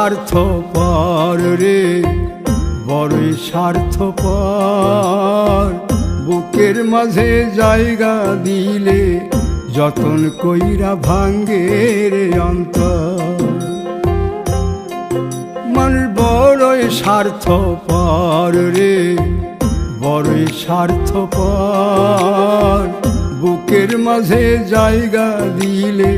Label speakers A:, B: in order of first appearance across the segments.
A: স্বার্থপর রে, বড়ই স্বার্থপর। বুকের মাঝে জায়গা দিলে যতন কইরা ভাঙ্গে রে অন্তর। মানুষ বড়ই স্বার্থপর রে, বড়ই স্বার্থপর। বুকের মাঝে জায়গা দিলে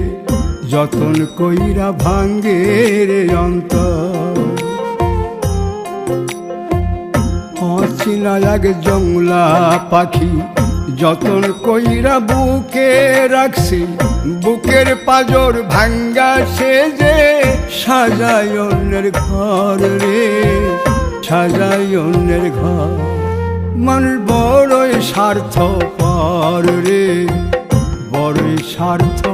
A: যতন কইরা ভাঙ্গে রে অন্তর। অচিনা এক জংলা পাখি যতন কইরা বুকে রাখছি, বুকের পাজর ভাঙ্গা সে যে সাজায় অন্যের ঘর রে, সাজায় অন্যের ঘর। মানুষ বড়ই স্বার্থপর রে, বড়ই স্বার্থপর।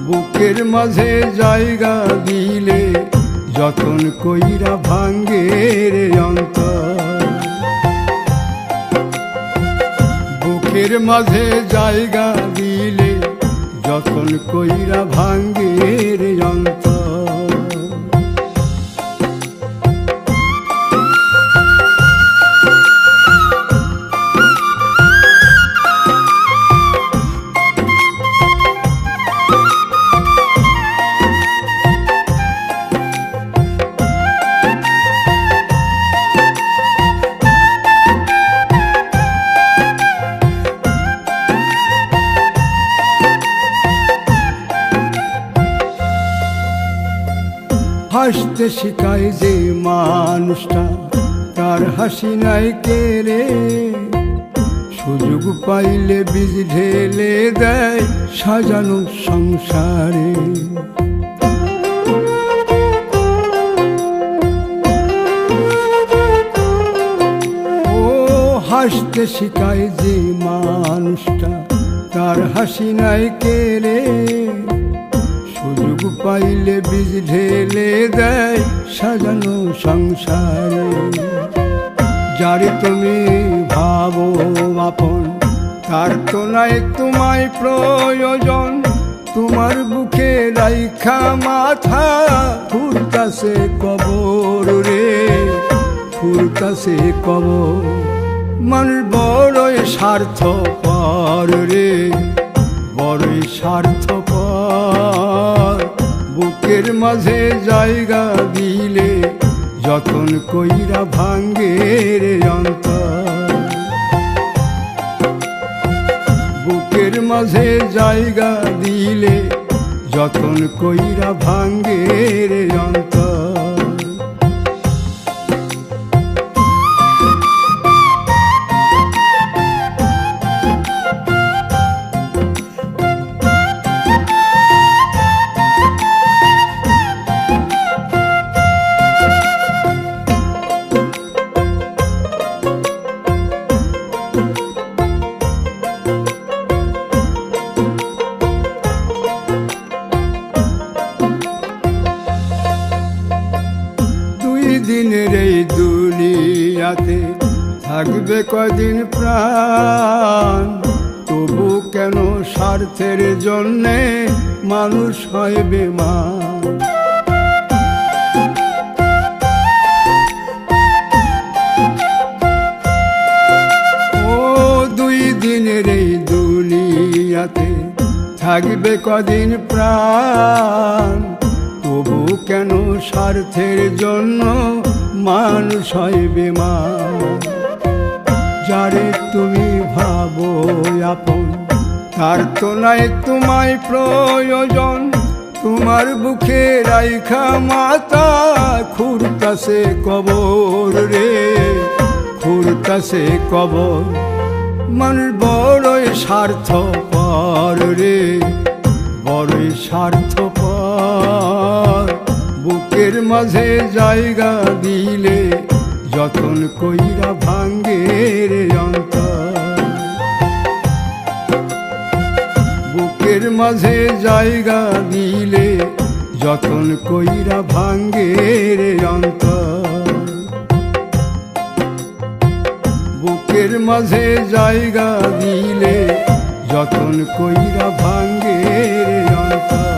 A: বুকের মাঝে জায়গা দিলে যতন কইরা ভাঙ্গে রে অন্তর। বুকের মাঝে জায়গা দিলে যতন কইরা ভাঙ্গে রে অন্তর। হাসতে শিখায় যে মানুষটা, তার হাসি নাই কেড়ে। সুযোগ পাইলে বীজ ঢেলে দেয় সাজানো সংসারে। ও হাসতে শিখায় যে মানুষটা, তার হাসি নাই কেড়ে। সুযোগ পাইলে বীজ ঢেলে দেয় সাজানো সংসারে। যারে তুমি ভাবো আপন, তার তো নাই তোমায় প্রয়োজন। তোমার বুকে রাইখা মাথা ফুরতাছে কবর রে, ফুরতাছে কবর। মানুষ বড়ই স্বার্থপর রে, বড়ই স্বার্থপর। বুকের মাঝে জায়গা দিলে যতন কইরা ভাঙ্গে রে অন্তর। বুকের মাঝে জায়গা দিলে যতন কইরা ভাঙ্গে রে অন্তর। দিনের এই দুনিয়াতে থাকবে কদিন প্রাণ, তবু কেন স্বার্থের জন্যে মানুষ হয় বেমান। ও দুই দিনের এই দুনিয়াতে থাকবে কদিন প্রাণ, তবু কেন স্বার্থের জন্য মানুষ হয় বেমান। যারে তুমি ভাবো আপন, তার তো নাই তোমায় প্রয়োজন। তোমার বুকে রাইখা মাথা খুরতাছে কবর রে, খুরতাছে কবর। মানুষ বড়ই স্বার্থপর রে, বড়ই স্বার্থপর। বুকের মাঝে জায়গা দিলে যতন কইরা ভাঙ্গে রে অন্তর। বুকের মাঝে জায়গা দিলে যতন কইরা ভাঙ্গে রে অন্তর। বুকের মাঝে জায়গা দিলে যতন কইরা ভাঙ্গে রে অন্তর।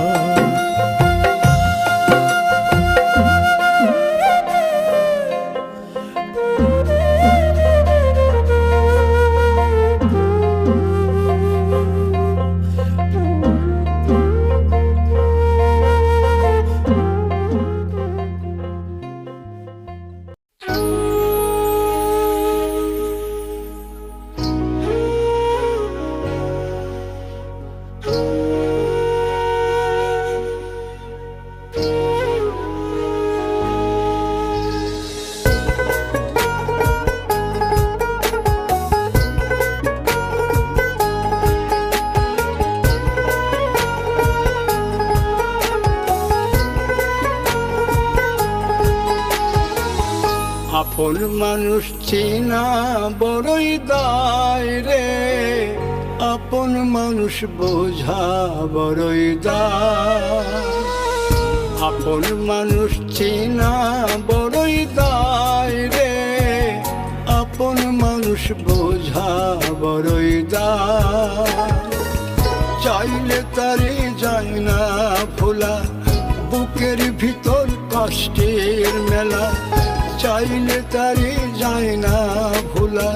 A: আপন মানুষ চেনা বড়ই দায় রে, আপন মানুষ বোঝা বড়ই দায়। আপন মানুষ চেনা বড়ই দায় রে, আপন মানুষ বোঝা বড়ই দায়। চাইলে তারে যায় না ভোলা, বুকের ভিতর কষ্টের মেলা। চাইলে তারে যায় না ভোলা,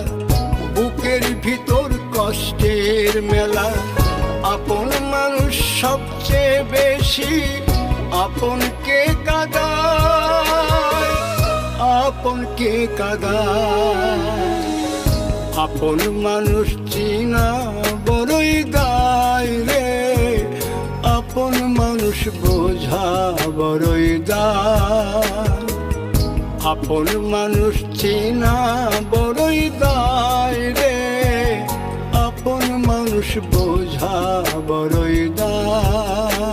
A: বুকের ভিতর কষ্টের মেলা। আপন মানুষ সবচেয়ে বেশি আপনকে কাঁদায়, আপনকে কাঁদায়। আপন মানুষ চিনা বড়ই দায় রে, আপন মানুষ বোঝা বড়ই দায়। আপন মানুষ চিনা বড়ই দায় রে, আপন মানুষ বোঝা বড়ই দায়।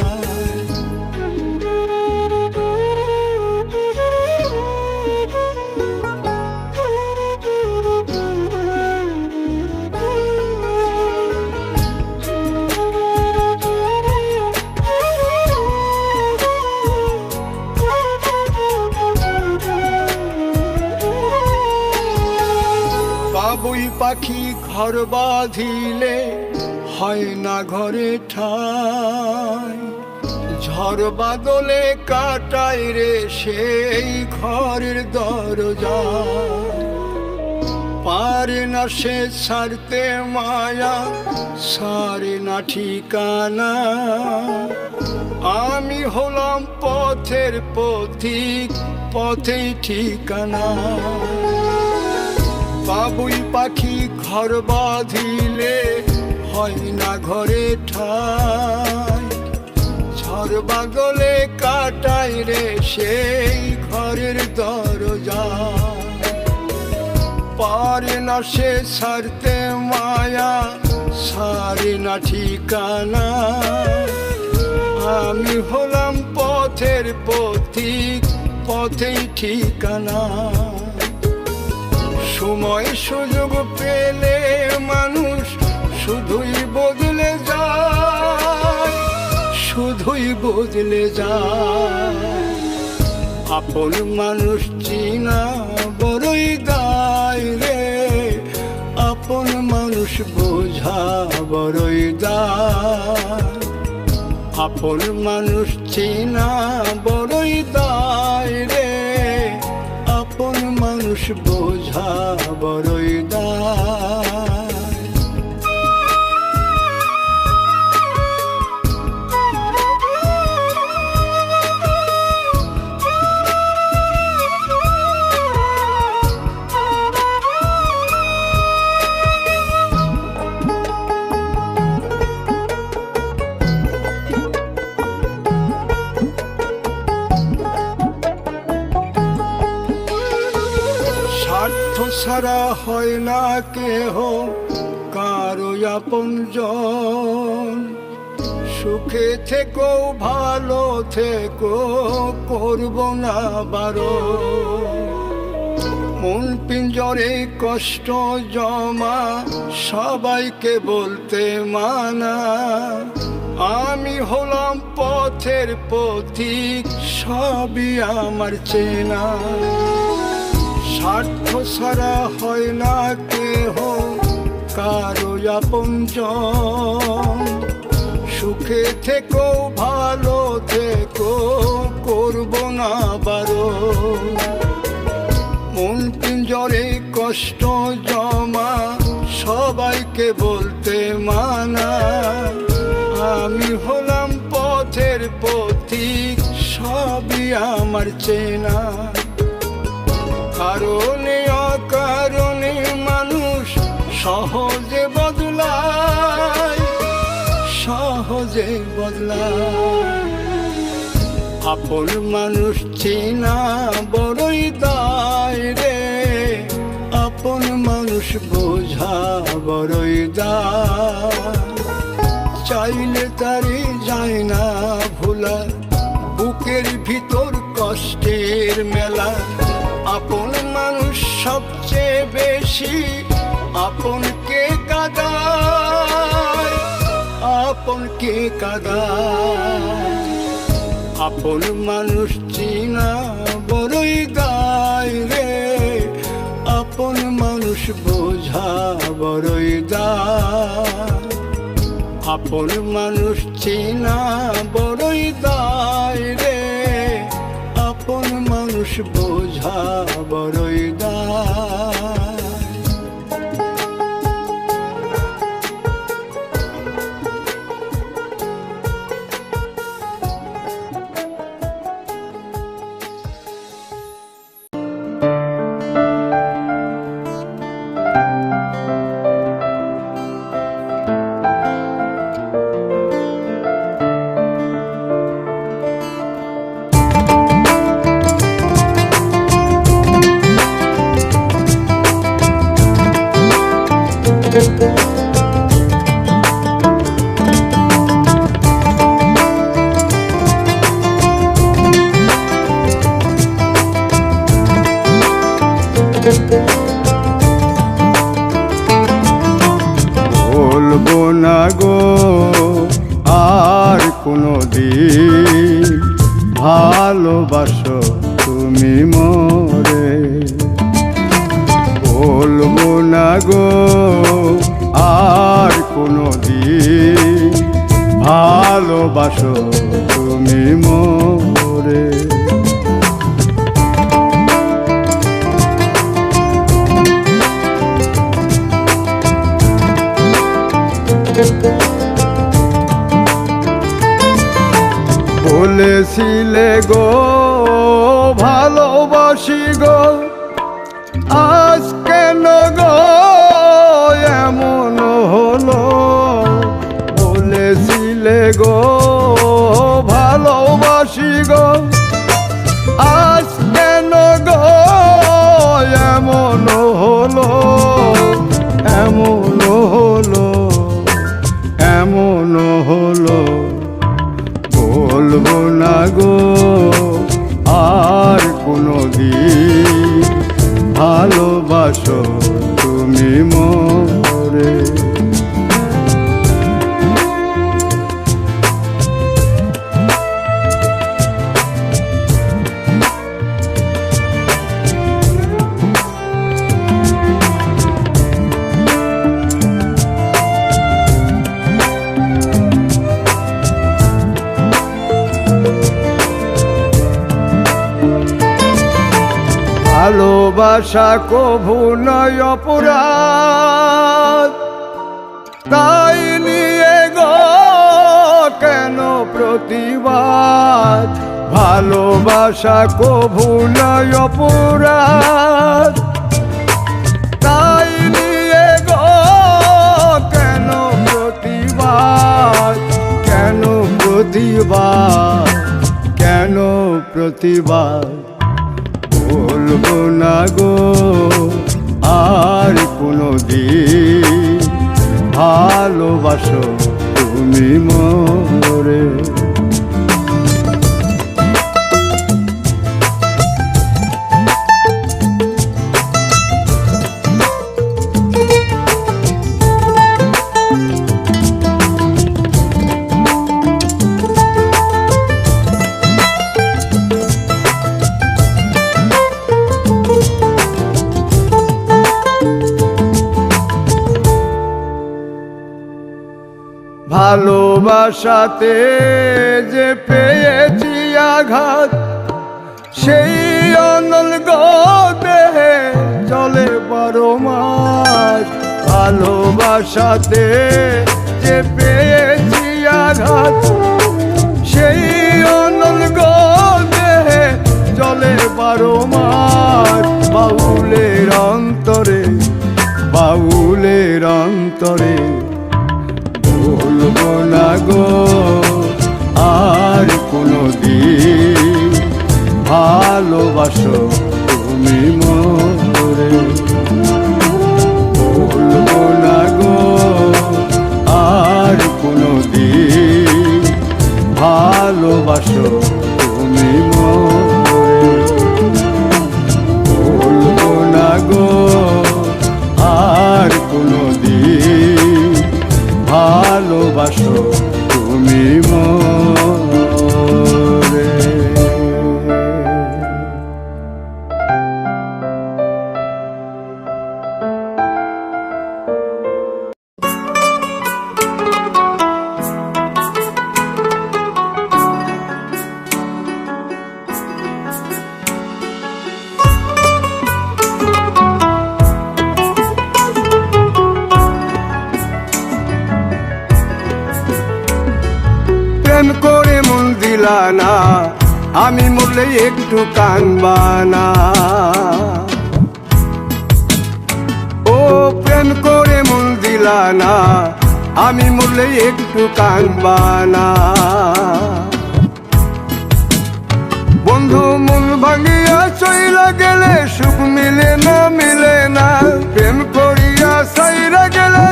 A: বাবুই পাখি ঘর বাঁধিলে হয় না ঘরে ঠাই, ঝড় বাদলে কাটায় রে সেই ঘরের দরজা। পারে না সে ছাড়তে মায়া, সারে না ঠিকানা। আমি হলাম পথের পথিক, পথেই ঠিকানা। বাবুই পাখি ঘর বাঁধিলে হয় না ঘরে ঠাই, ঝড় বাদলে কাটায় রে সেই ঘরের দরজা। পারে না সে ছাড়তে মায়া, সারে না ঠিকানা। আমি হলাম পথের পথিক, পথেই ঠিকানা। সময় সুযোগ পেলে মানুষ শুধুই বদলে যায়, শুধুই বদলে যায়। আপন মানুষ চিনা বড়ই দায় রে, আপন মানুষ বোঝা বড়ই দায়। আপন মানুষ চিনা বড়ই দায় রে, আপন মানুষ বোঝা বড়ই দায়। স্বার্থ ছাড়া হয় না কেহ কারো আপনজন। সুখে থেকো ভালো থেকো, করব না বারণ। মন পিঞ্জরে কষ্ট জমা, সবাইকে বলতে মানা। আমি হলাম পথের পথিক, সবই আমার চেনা। স্বার্থ ছাড়া হয় না কেহ কারো আপনজন। সুখে থেকো ভালো থেকো, করব না বারণ। মন পিঞ্জরে কষ্ট জমা, সবাইকে বলতে মানা। আমি হলাম পথের পথিক, সবই আমার চেনা। কারণে অকারণে মানুষ সহজে বদলায়, সহজে বদলায়। আপন মানুষ চেনা বড়ই দায় রে, আপন মানুষ বোঝা বড়ই দায়। চাইলে তারে যায় না ভোলা, বুকের ভিতর কষ্টের মেলা। আপন মানুষ সবচেয়ে বেশি আপনকে কাঁদায়, আপনকে কাঁদায়। আপন মানুষ চিনা বড়ই দায় রে, আপন মানুষ বোঝা বড়ই দায়। আপন মানুষ চিনা বড়ই দায় রে, আপন মানুষ বোঝা বড়ই দায়।
B: বলবো না গো আর কোনো দিন ভালোবাসো তুমি মোরে। বলবো না গো আর কোনো দিন ভালোবাসো তুমি মোরে। বলেছিলে গো ভালোবাসি গো, আজ কেন গো এমন হলো। বলেছিলে গো ভালোবাসি গো, আজ কেন গো এমন হলো, এমন হলো, এমন হলো। বলবো না গো আর কোনো দিন ভালোবাসো তুমি মোরে। ভালোবাসা কভু নয় অপরাধ, তাই নিয়ে গো কেন প্রতিবাদ। ভালোবাসা কভু নয় অপরাধ, তাই নিয়ে গো কেন প্রতিবাদ, কেন প্রতিবাদ, কেন প্রতিবাদ। বলবো না গো আর কোনো দিন ভালোবাসো তুমি মোরে। ভালোবাসাতে যে পেয়েছি আঘাত, সেই অনল গো দেহে চলে 12 মাস। ভালোবাসাতে যে পেয়েছি আঘাত, সেই অনল গো দেহে চলে 12 মাস। বাউলের অন্তরে, বাউলের অন্তরে। বলবো না গো আর কোনো দিন ভালোবাসো তুমি মোরে। বলবো না গো আর কোনো দিন ভালোবাসো তুমি মোরে। বলবো না গো দিলা না, আমি মরলে একটু কানবা না। ও প্রেম করে মন দিলা না, আমি মরলে একটু কানবা না। বন্ধু মন ভাঙিয়া চইলা গেলে সুখ মিলে না, মিলে না। প্রেম করিয়া সাইরা গেলে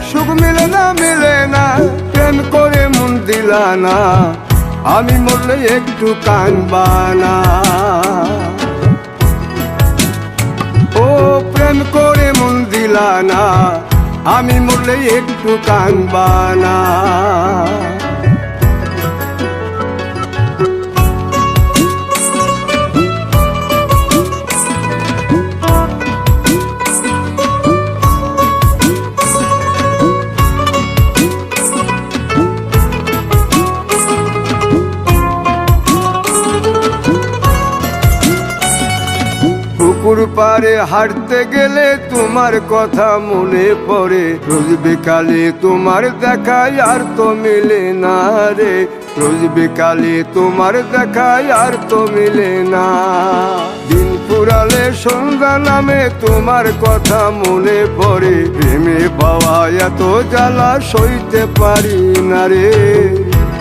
B: সুখ মিলে না, মিলে না। প্রেম করে মন দিলা না, আমি মরলে একটু কানবা না। ও প্রেম করে মন দিলা না, আমি মরলে একটু কানবা না। পুকুর পাড়ে হাঁটতে গেলে তোমার কথা মনে পড়ে, রোজ বিকালে তোমার দেখায় আর তো মিলে না রে। রোজ বিকালে তোমার দেখায় আর তো মিলে না। দিন ফুরালে সন্ধ্যা নামে তোমার কথা মনে পড়ে, প্রেমে পাওয়া এত জ্বালা সইতে পারি না রে।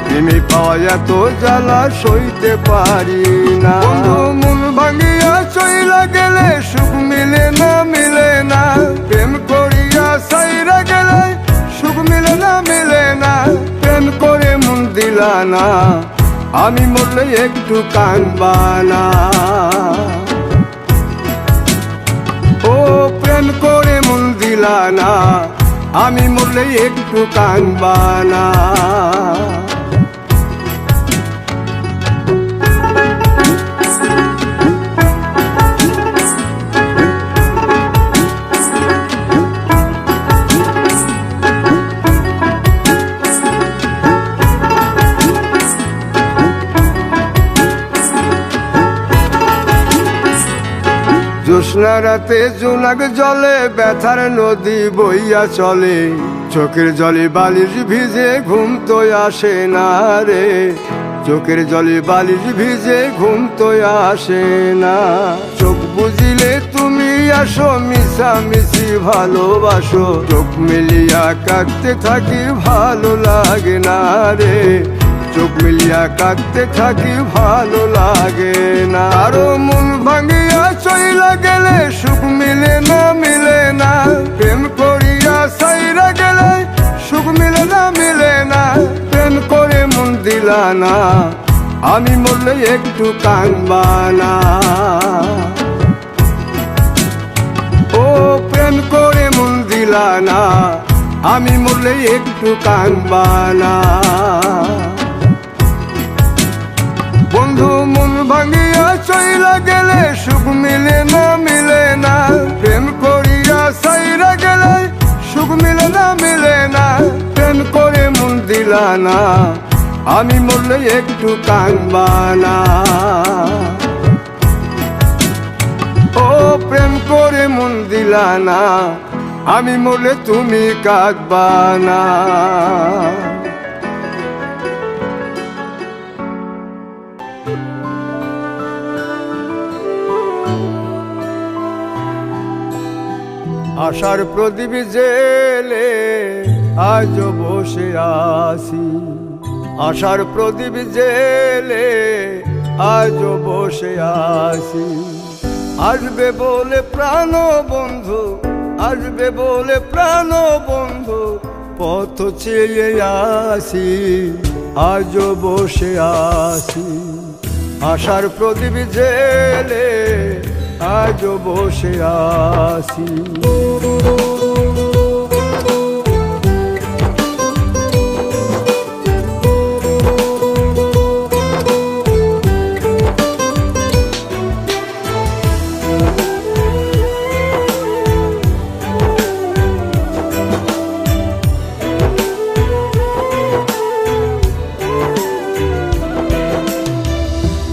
B: প্রেমে পাওয়া এত জ্বালা সইতে পারি না। মন ভাঙিয়া চইলা গেলে সুখ মিলে না, মিলে না। প্রেম করিয়া সাইরা গেলে সুখ মিলে না, মিলে না। প্রেম করে মন দিলা না, আমি মরলে একটু কানবা না। ও প্রেম করে মন দিলা না, আমি মরলে একটু কানবা না। জ্যোৎস্না রাতে জোনাক জলে ব্যথার নদী বইয়া চলে, চোখের জলে বালিশ ভিজে ঘুম তো আসে না রে। চোখের জলে বালিশ ভিজে ঘুম তো আসে না। চোখ বুঝিলে তুমি আসো, মিশামিশি ভালোবাসো। চোখ মিলিয়া কাঁদতে থাকি ভালো লাগে না রে। চোখ মিলিয়া কাঁদতে থাকি ভালো লাগে না। আরো মন ভাঙিয়া চইলা গেলে সুখ মিলে না, মিলে না। প্রেম করিয়া সাইরা গেলে সুখ মিলে না, মিলে না। প্রেম করে মন দিলা না, আমি মরলে একটু কানবা না। ও প্রেম করে মন দিলা না, আমি মরলে একটু কানবা না। বন্ধু মন ভাঙিয়া চইলা গেলে সুখ মিলে না, মিলে না। প্রেম করিয়া সাইরা গেলে সুখ মিলে না, মিলে না। প্রেম করে মন দিলা না, আমি মরলে একটু কানবা না। ও প্রেম করে মন দিলা না, আমি মরলে তুমি কাঁদবা না। আশার প্রদীপ জেলে আজ বসে আছি। আশার প্রদীপ জেলে আজ বসে আছি। আসবে বলে প্রাণ বন্ধু, আসবে বলে প্রাণ বন্ধু, পথ চেয়ে আসি, আজ বসে আছি। আশার প্রদীপ জেলে আজ বসে আছি।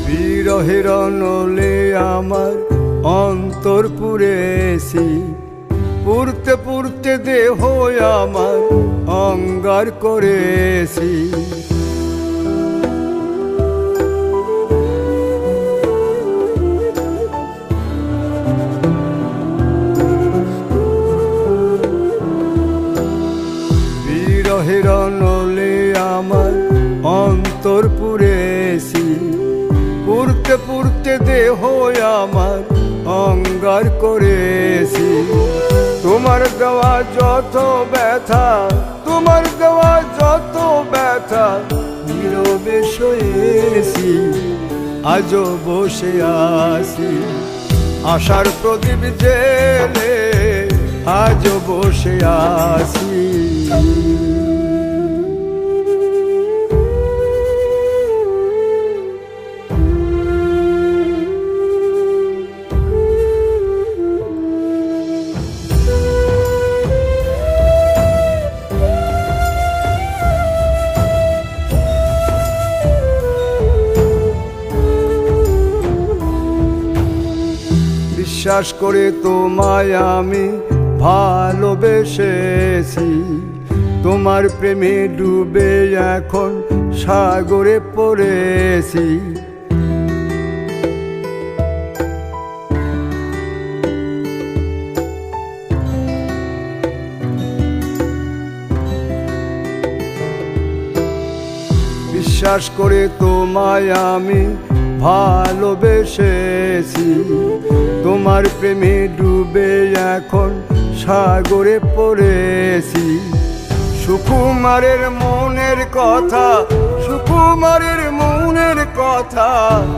B: বিরহের নলে আমার অন্তর পুড়েছি, পুড়তে পুড়তে দেহ আমার অঙ্গার করেছি। মাটিতে দেহ আমার অঙ্গার করেছি। তোমার দেওয়া যত ব্যথা, তোমার দেওয়া যত ব্যথা নীরবে সয়েছি, আজও বসে আছি আশার প্রদীপ জেলে, আজও বসে আছি। বিশ্বাস করে তোমায় আমি ভালোবেসেছি, তোমার প্রেমে ডুবে এখন সাগরে পড়েছি। বিশ্বাস করে তোমায় আমি ভালোবেসেছি, তোমার প্রেমে ডুবে এখন সাগরে পড়েছি। সুকুমারের মনের কথা, সুকুমারের মনের কথা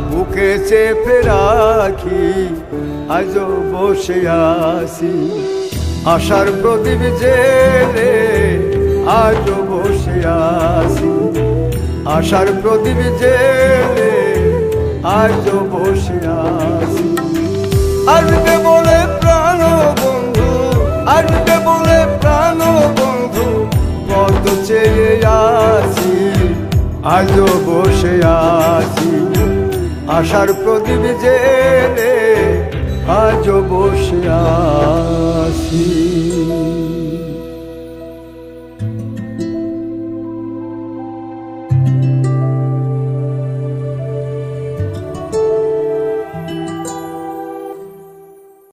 B: বুকে চেপে রাখি, আজও বসে আছি আশার প্রদীপ জেলে, আজও বসে আছি আশার প্রদীপ জেলে, আজও বসে আছি। আসবে বলে প্রাণ বন্ধু, আসবে বলে প্রাণ বন্ধু পথ চেয়ে আছি, আজও বসে আছি আশার প্রদীপ জেলে, আজও বসে আছি।